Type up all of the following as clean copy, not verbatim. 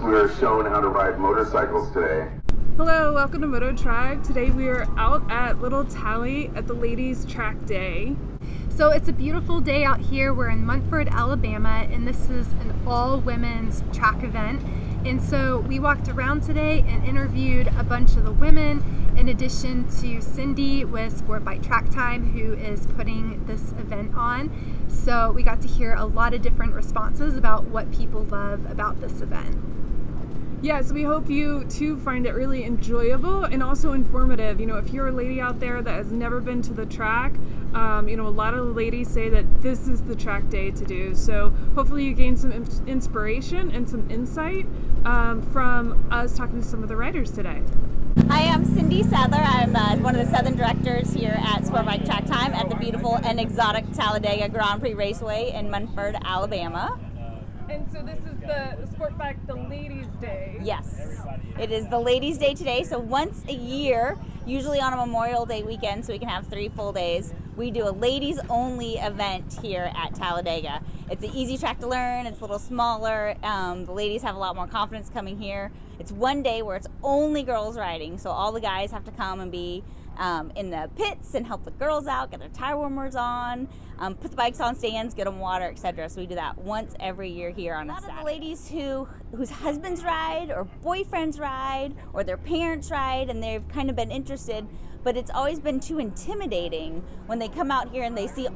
we are shown how to ride motorcycles today. Hello, welcome to Moto Tribe. Today we are out at Little Tally at the Ladies Track Day. So it's a beautiful day out here. We're in Munford, Alabama, and this is an all-women's track event. And so we walked around today and interviewed a bunch of the women, in addition to Cindy with Sportbike Track Time, who is putting this event on. So we got to hear a lot of different responses about what people love about this event. Yes, we hope you too find it really enjoyable and also informative. You know, if you're a lady out there that has never been to the track, you know, a lot of the ladies say that this is the track day to do. So hopefully you gain some inspiration and some insight from us talking to some of the riders today. Hi, I'm Cindy Sadler. I'm one of the Southern directors here at Sportbike Track Time at the beautiful and exotic Talladega Grand Prix Raceway in Munford, Alabama. And so this is the Sportbike, the Ladies Day. Yes, it is the Ladies Day today. So once a year, usually on a Memorial Day weekend, so we can have 3 full days, we do a ladies only event here at Talladega. It's an easy track to learn, it's a little smaller, the ladies have a lot more confidence coming here. It's one day where it's only girls riding, so all the guys have to come and be in the pits and help the girls out, get their tire warmers on, put the bikes on stands, get them water, etc. So we do that once every year here on a Saturday. A lot of the ladies whose husbands ride or boyfriends ride or their parents ride and they've kind of been interested, but it's always been too intimidating when they come out here and they see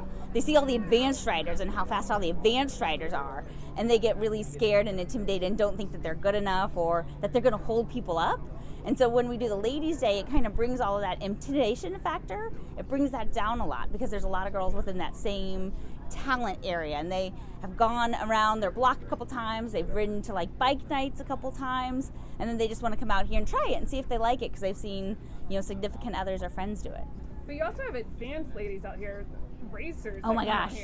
all the advanced riders and how fast all the advanced riders are, and they get really scared and intimidated and don't think that they're good enough or that they're going to hold people up. And so when we do the Ladies Day, it kind of brings all of that intimidation factor, it brings that down a lot because there's a lot of girls within that same talent area, and they have gone around their block a couple times, they've ridden to like bike nights a couple times, and then they just want to come out here and try it and see if they like it because they've seen, you know, significant others or friends do it. But you also have advanced ladies out here, racers. Oh my gosh,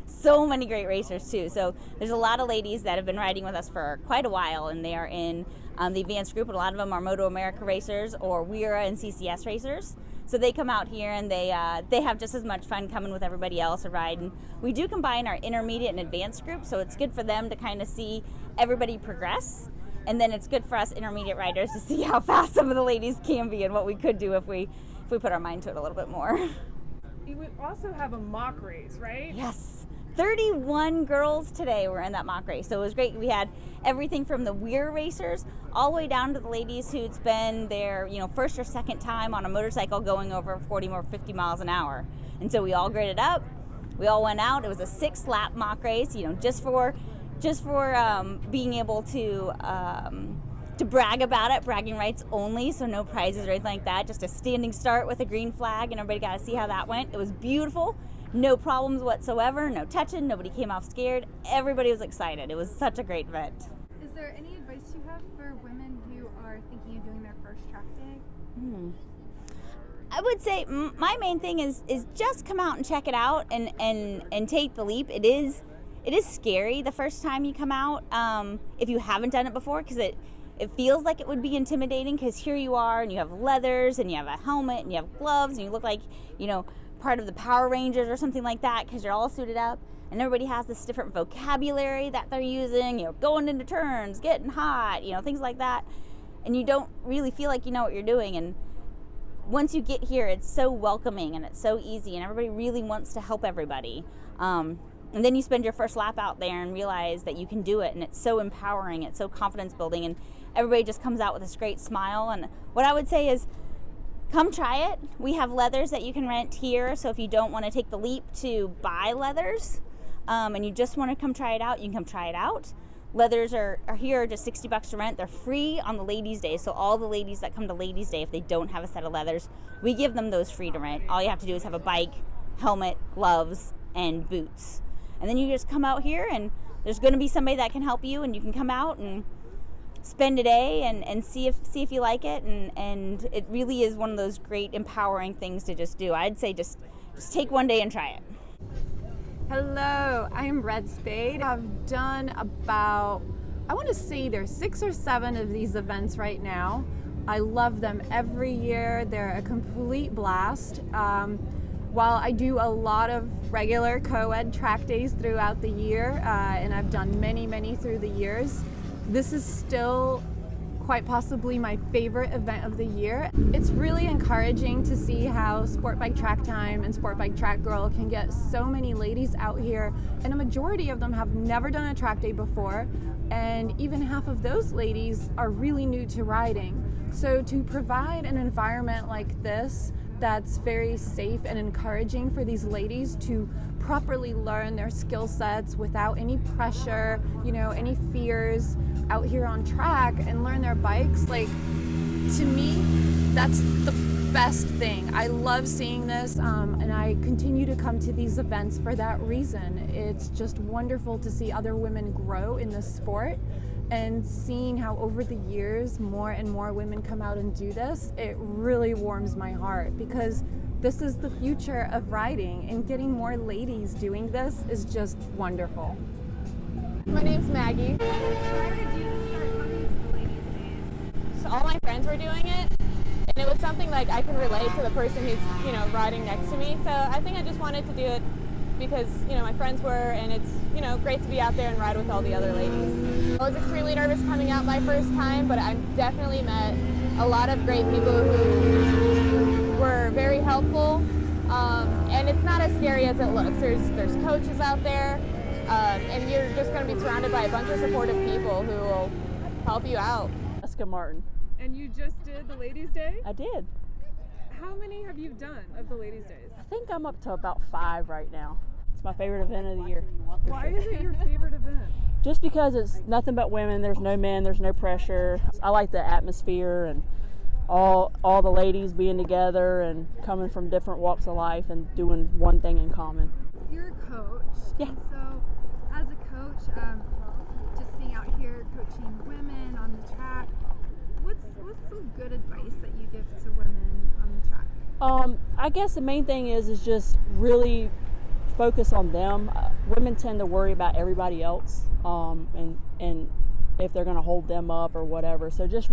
so many great racers too. So there's a lot of ladies that have been riding with us for quite a while, and they are in the advanced group, and a lot of them are Moto America racers or WERA and CCS racers. So they come out here and they have just as much fun coming with everybody else to ride. And we do combine our intermediate and advanced group, so it's good for them to kind of see everybody progress. And then it's good for us intermediate riders to see how fast some of the ladies can be and what we could do if we put our mind to it a little bit more. You would also have a mock race, right? Yes. 31 girls today were in that mock race, so it was great. We had everything from the WERA racers all the way down to the ladies who'd spend their, you know, first or second time on a motorcycle going over 40 or 50 miles an hour. And so we all graded up, we all went out. It was a 6-lap mock race, you know, just for being able to brag about it, bragging rights only, so no prizes or anything like that, just a standing start with a green flag, and everybody got to see how that went. It was beautiful. No problems whatsoever, no touching, nobody came off scared. Everybody was excited. It was such a great event. Is there any advice you have for women who are thinking of doing their first track day? I would say my main thing is just come out and check it out and take the leap. It is scary the first time you come out if you haven't done it before, because it feels like it would be intimidating, because here you are and you have leathers and you have a helmet and you have gloves and you look like, you know, part of the Power Rangers or something like that, because you're all suited up and everybody has this different vocabulary that they're using, you know, going into turns, getting hot, you know, things like that, and you don't really feel like you know what you're doing. And once you get here, it's so welcoming and it's so easy and everybody really wants to help everybody. And then you spend your first lap out there and realize that you can do it, and it's so empowering, it's so confidence building, and everybody just comes out with this great smile. And what I would say is, come try it. We have leathers that you can rent here, so if you don't want to take the leap to buy leathers, and you just want to come try it out, you can come try it out. Leathers are here just $60 to rent. They're free on the Ladies Day, so all the ladies that come to Ladies Day, if they don't have a set of leathers, we give them those free to rent. All you have to do is have a bike, helmet, gloves, and boots. And then you just come out here, and there's going to be somebody that can help you, and you can come out and spend a day and see if you like it, and it really is one of those great empowering things to just do. I'd say just take one day and try it. Hello, I'm Red Spade. I've done about, I want to say there's 6 or 7 of these events right now. I love them every year. They're a complete blast. While I do a lot of regular co-ed track days throughout the year, and I've done many through the years, this is still quite possibly my favorite event of the year. It's really encouraging to see how Sportbike Track Time and Sportbike Track Girl can get so many ladies out here, and a majority of them have never done a track day before, and even half of those ladies are really new to riding. So to provide an environment like this that's very safe and encouraging for these ladies to properly learn their skill sets without any pressure, any fears out here on track, and learn their bikes, like, to me, that's the best thing. I love seeing this, and I continue to come to these events for that reason. It's just wonderful to see other women grow in this sport, and seeing how over the years more and more women come out and do this, it really warms my heart, because this is the future of riding, and getting more ladies doing this is just wonderful. My name's Maggie. What inspired you to start coming to the Ladies' Days? So all my friends were doing it, and it was something like I can relate to the person who's, riding next to me. So I think I just wanted to do it because, my friends were, and it's, great to be out there and ride with all the other ladies. I was extremely nervous coming out my first time, but I definitely met a lot of great people who were very helpful, and it's not as scary as it looks. There's coaches out there, and you're just going to be surrounded by a bunch of supportive people who will help you out. Jessica Martin. And you just did the Ladies' Day? I did. How many have you done of the Ladies' Days? I think I'm up to about 5 right now. It's my favorite event of the year. Why is it your favorite event? Just because it's nothing but women. There's no men. There's no pressure. I like the atmosphere and all the ladies being together and coming from different walks of life and doing one thing in common. You're a coach. Yeah. And so, as a coach, just being out here coaching women on the track, what's some good advice that you give to women on the track? I guess the main thing is just really focus on them. Women tend to worry about everybody else, and if they're going to hold them up or whatever. So just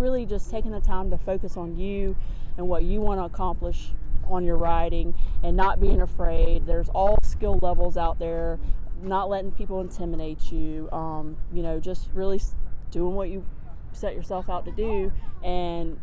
taking the time to focus on you and what you want to accomplish on your riding, and not being afraid. There's all skill levels out there. Not letting people intimidate you. Just really doing what you set yourself out to do, and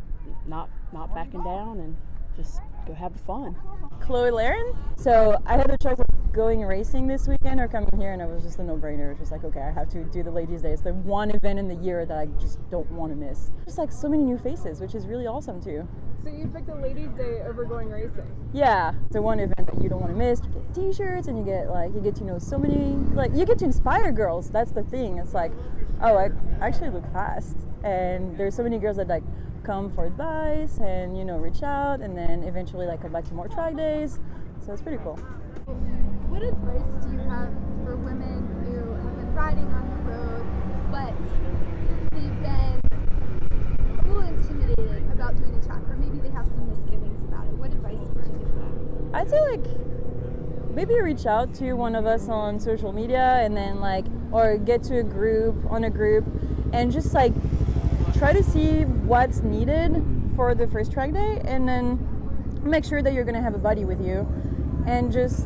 not backing down, and just go have fun. Chloe Laren. So I had the choice of going racing this weekend or coming here, and it was just a no-brainer. It was just like, okay, I have to do the Ladies' Day. It's the one event in the year that I just don't want to miss. Just like so many new faces, which is really awesome too. So you picked the Ladies' Day over going racing? Yeah, it's the one event that you don't want to miss. You get t-shirts, and you get to know so many, you get to inspire girls. That's the thing. It's like, oh, I actually look fast, and there's so many girls that come for advice and reach out, and then eventually come back to more track days. So it's pretty cool. What advice do you have for women who have been riding on the road, but they've been a little intimidated about doing a track, or maybe they have some misgivings about it? What advice would you give them? I'd say maybe reach out to one of us on social media, and then or get to a group, and just try to see what's needed for the first track day, and then make sure that you're gonna have a buddy with you, and just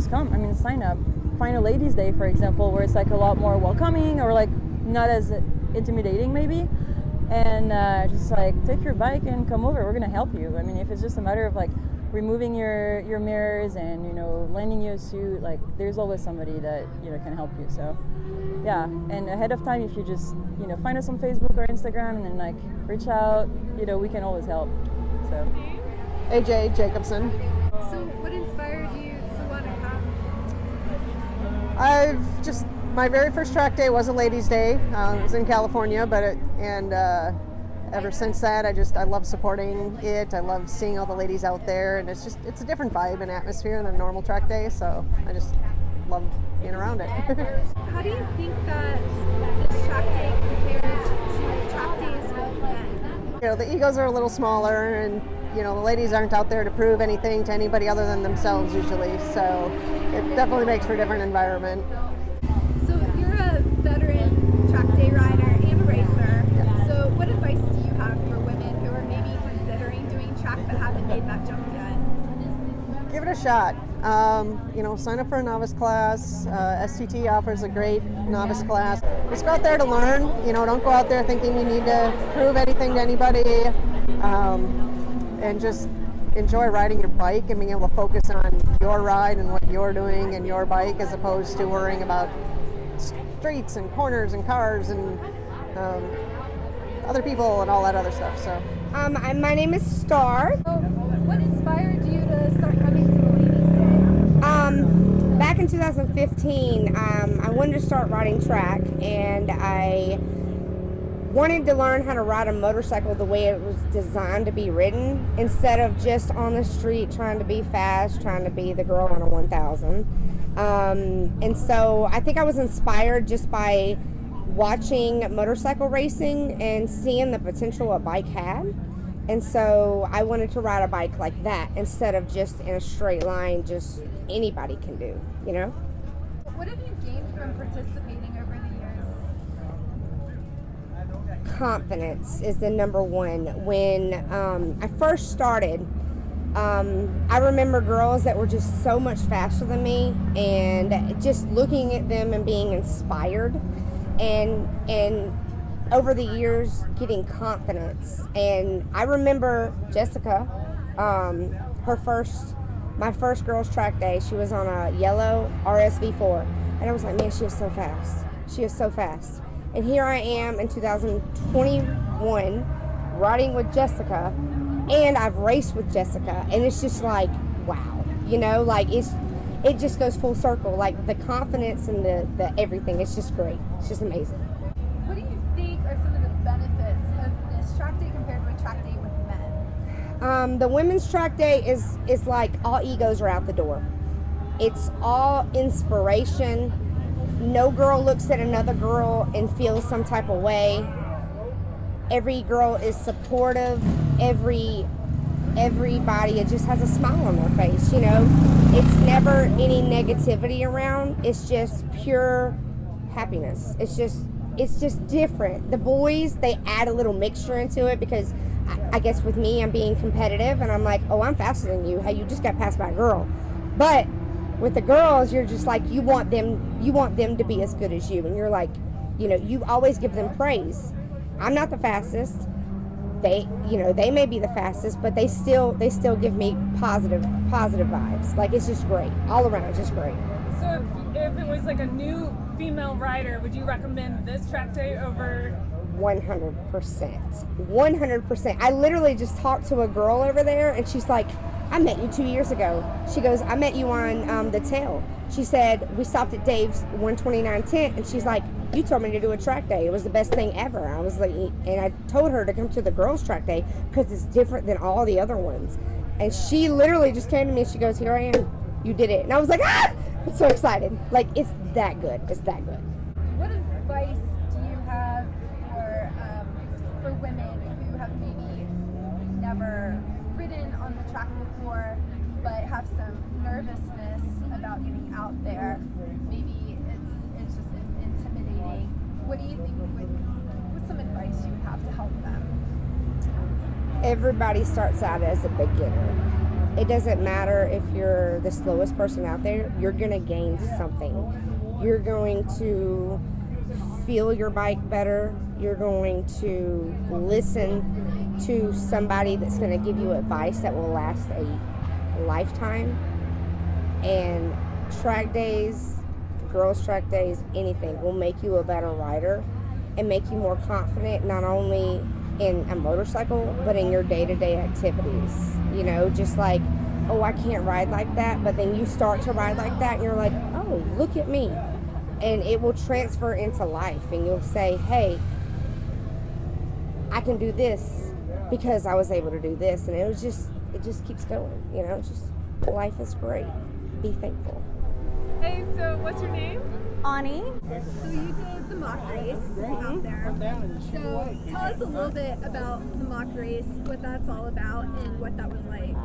come. I mean, sign up. Find a Ladies' Day, for example, where it's a lot more welcoming, or not as intimidating maybe, and just take your bike and come over. We're gonna help you. I mean, if it's just a matter of removing your mirrors and lending you a suit, there's always somebody that can help you. So yeah, and ahead of time, if you just find us on Facebook or Instagram, and then reach out, we can always help. So AJ Jacobson. So what inspired you to want to come? My very first track day was a Ladies' Day. It was in California, ever since that, I love supporting it. I love seeing all the ladies out there, and it's a different vibe and atmosphere than a normal track day, so I just love being around it. How do you think that this track day compares to track days with men? The egos are a little smaller, and the ladies aren't out there to prove anything to anybody other than themselves usually, so it definitely makes for a different environment. So you're a veteran track day rider and a racer. Yeah. So what advice do you have for women who are maybe considering doing track but haven't made that jump yet? Give it a shot. Sign up for a novice class. STT offers a great novice class. Just go out there to learn. Don't go out there thinking you need to prove anything to anybody. And just enjoy riding your bike and being able to focus on your ride and what you're doing and your bike, as opposed to worrying about streets and corners and cars and other people and all that other stuff. So, my name is Star. What inspired you to start coming to the Ladies' Day? Back in 2015, I wanted to start riding track, and I wanted to learn how to ride a motorcycle the way it was designed to be ridden, instead of just on the street trying to be fast, trying to be the girl on a 1000. And so I think I was inspired just by watching motorcycle racing and seeing the potential a bike had. And so I wanted to ride a bike like that instead of just in a straight line, just anybody can do, What have you gained from participating over the years? Confidence is the number one. When I first started, I remember girls that were just so much faster than me, and just looking at them and being inspired, and over the years getting confidence. And I remember Jessica, my first girls track day, she was on a yellow RSV4, and I was like, man, she is so fast. She is so fast. And here I am in 2021 riding with Jessica, and I've raced with Jessica, and it's just like, wow, it just goes full circle. Like the confidence and the everything, it's just great. It's just amazing. What do you think are some of the benefits of this track day compared to a track day with men? The women's track day is like all egos are out the door. It's all inspiration. No girl looks at another girl and feels some type of way. Every girl is supportive. Everybody, it just has a smile on their face, It's never any negativity around. It's just pure happiness. It's just different. The boys, they add a little mixture into it because I guess with me, I'm being competitive, and I'm like, oh, I'm faster than you. Hey, you just got passed by a girl. But with the girls, you're just like, you want them to be as good as you, and you're like, you always give them praise. I'm not the fastest. They may be the fastest, but they still give me positive vibes. Like, it's just great all around. It's just great. So if it was like a new female rider, would you recommend this track day over? 100%. I literally just talked to a girl over there, and she's like, I met you 2 years ago. She goes, I met you on the tail. She said, we stopped at Dave's 129 tent, and she's like, you told me to do a track day. It was the best thing ever. I was like, and I told her to come to the girls' track day because it's different than all the other ones. And she literally just came to me and she goes, here I am. You did it. And I was like, I'm so excited. Like, it's that good. It's that good. What advice do you have for women who have maybe never ridden on the track before but have some nervousness about getting out there? Maybe it's just intimidating. What do you think what's some advice you would have to help them? Everybody starts out as a beginner. It doesn't matter if you're the slowest person out there, you're going to gain something. You're going to feel your bike better. You're going to listen to somebody that's going to give you advice that will last a lifetime. And track days, girls' track days, anything will make you a better rider and make you more confident, not only in a motorcycle, but in your day-to-day activities. Just like, oh, I can't ride like that, but then you start to ride like that and you're like, oh, look at me. And it will transfer into life, and you'll say, hey, I can do this because I was able to do this. And it just keeps going, life is great. Be thankful. Hey, so what's your name? Ani. So you did the mock race out there. So tell us a little bit about the mock race, what that's all about, and what that was like.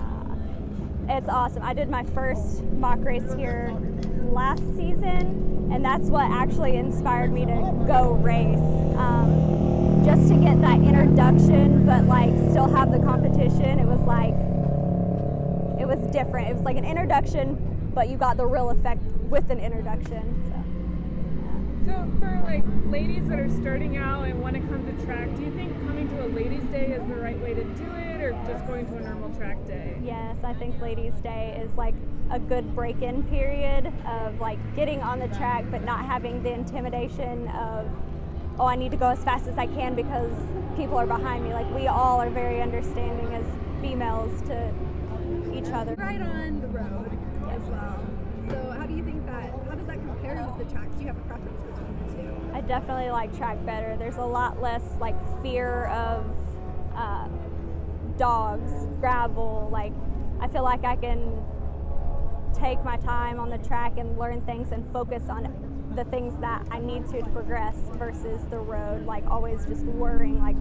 It's awesome. I did my first mock race here last season, and that's what actually inspired me to go race. Just to get that introduction, but still have the competition. It was different. It was like an introduction, but you got the real effect with an introduction. So for like ladies that are starting out and want to come to track, do you think coming to a ladies' day is the right way to do it, or just going to a normal track day? Yes, I think Ladies' Day is like a good break-in period of like getting on the track but not having the intimidation of, oh, I need to go as fast as I can because people are behind me. Like, we all are very understanding as females to each other. Right on the road as well. So how do you think how does that compare with the track? Do you have a preference between the two? I definitely like track better. There's a lot less like fear of dogs, gravel. Like, I feel like I can take my time on the track and learn things and focus on the things that I need to progress versus the road, like always just worrying like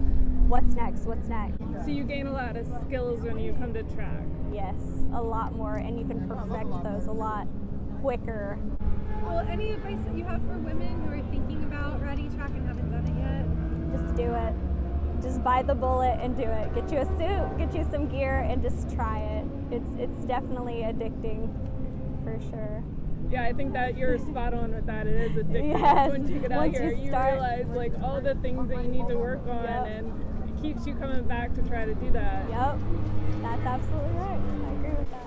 what's next. So you gain a lot of skills when you come to track. Yes, a lot more, and you can perfect those a lot quicker. Well, any advice that you have for women who are thinking about riding track and haven't done it yet? Just do it. Just bite the bullet and do it. Get you a suit, get you some gear, and just try it. It's definitely addicting, for sure. Yeah, I think that you're spot on with that. It is addictive. Yes. Once you get out Once here, you you start- realize like all the things that you need to work on, and it keeps you coming back to try to do that. Yep, that's absolutely right. I agree with that.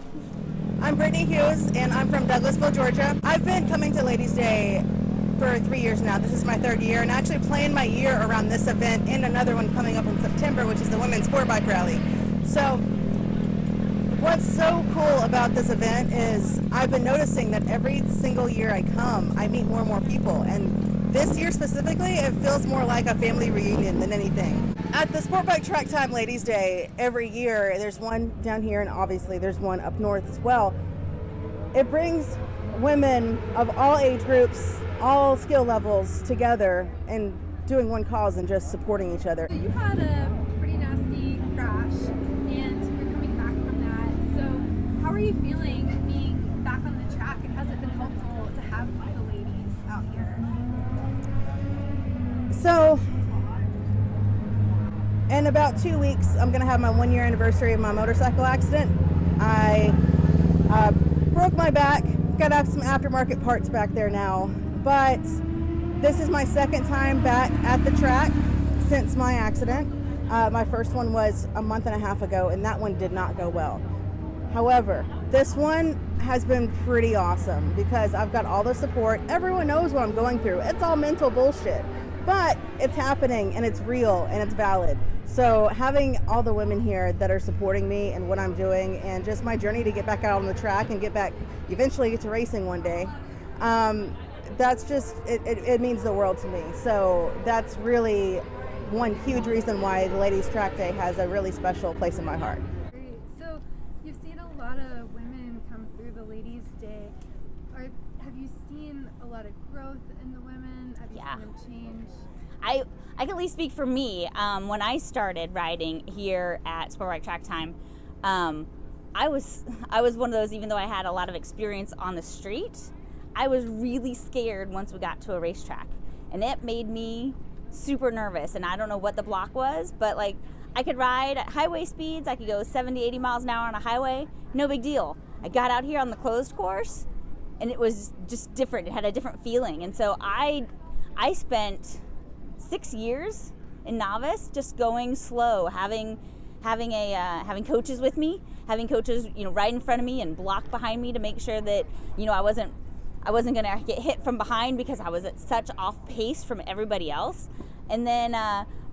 I'm Brittany Hughes, and I'm from Douglasville, Georgia. I've been coming to Ladies' Day for 3 years now. This is my third year, and actually playing my year around this event and another one coming up in September, which is the Women's Sportbike Rally. So what's so cool about this event is I've been noticing that every single year I come, I meet more and more people. And this year specifically, it feels more like a family reunion than anything. At the Sportbike Track Time Ladies' Day every year, there's one down here, and obviously there's one up north as well. It brings women of all age groups, all skill levels together and doing one cause and just supporting each other. So you had a pretty nasty crash and you're coming back from that. So how are you feeling being back on the track, and has it been helpful to have the ladies out here? So in about 2 weeks, I'm going to have my 1 year anniversary of my motorcycle accident. I broke my back, got some aftermarket parts back there now, but this is my second time back at the track since my accident. My first one was a month and a half ago, and that one did not go well. However, this one has been pretty awesome because I've got all the support. Everyone knows what I'm going through. It's all mental bullshit, but it's happening and it's real and it's valid. So having all the women here that are supporting me and what I'm doing and just my journey to get back out on the track and get back, eventually get to racing one day, that's just, it means the world to me. So that's really one huge reason why the Ladies Track Day has a really special place in my heart. Great. So you've seen a lot of women come through the Ladies' Day. Have you seen a lot of growth in the women? Have you seen them change? I can at least speak for me. When I started riding here at Sportbike Track Time, I was one of those, even though I had a lot of experience on the street, I was really scared once we got to a racetrack. And it made me super nervous. And I don't know what the block was, but like I could ride at highway speeds. I could go 70, 80 miles an hour on a highway. No big deal. I got out here on the closed course and it was just different. It had a different feeling. And so I spent 6 years in novice just going slow, having coaches with me, having coaches, right in front of me and block behind me to make sure that, I wasn't going to get hit from behind because I was at such off pace from everybody else. And then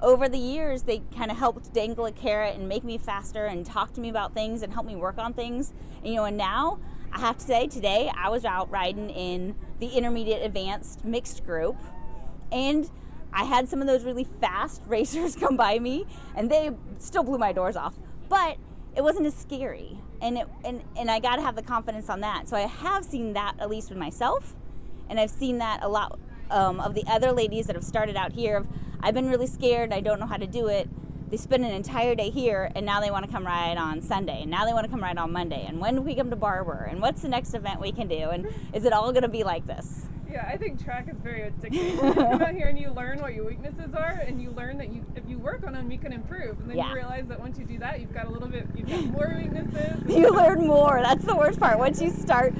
over the years, they kind of helped dangle a carrot and make me faster and talk to me about things and help me work on things. And now I have to say, today I was out riding in the intermediate advanced mixed group, and I had some of those really fast racers come by me, and they still blew my doors off, but it wasn't as scary. And I got to have the confidence on that. So I have seen that, at least with myself, and I've seen that a lot of the other ladies that have started out here. I've been really scared, I don't know how to do it. They spend an entire day here, and now they want to come ride on Sunday, and now they want to come ride on Monday, and when do we come to Barber, and what's the next event we can do, and is it all going to be like this? Yeah, I think track is very addicting. You come out here and you learn what your weaknesses are, and you learn that if you work on them, you can improve. And then you realize that once you do that, you've got more weaknesses. You learn more. That's the worst part. Once you start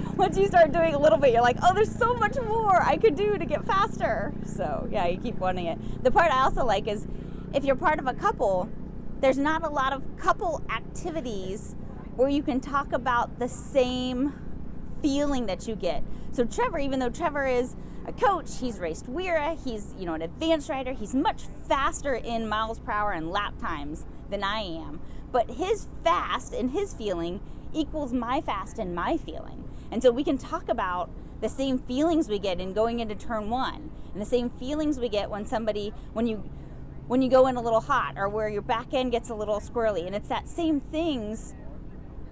doing a little bit, you're like, oh, there's so much more I could do to get faster. So yeah, you keep wanting it. The part I also like is if you're part of a couple, there's not a lot of couple activities where you can talk about the same feeling that you get. So Trevor, even though Trevor is a coach, he's raced Weira, he's an advanced rider, he's much faster in miles per hour and lap times than I am. But his fast and his feeling equals my fast and my feeling. And so we can talk about the same feelings we get in going into turn one, and the same feelings we get when you go in a little hot, or where your back end gets a little squirrely. And it's that same things,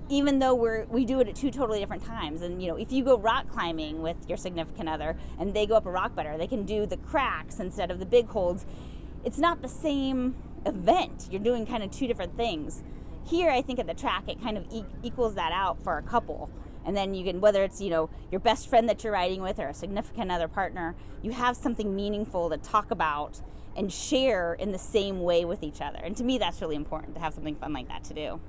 even though we do it at two totally different times. And if you go rock climbing with your significant other and they go up a rock better, they can do the cracks instead of the big holds. It's not the same event. You're doing kind of two different things. Here, I think at the track, it kind of equals that out for a couple. And then you can, whether it's your best friend that you're riding with or a significant other partner, you have something meaningful to talk about and share in the same way with each other. And to me, that's really important, to have something fun like that to do.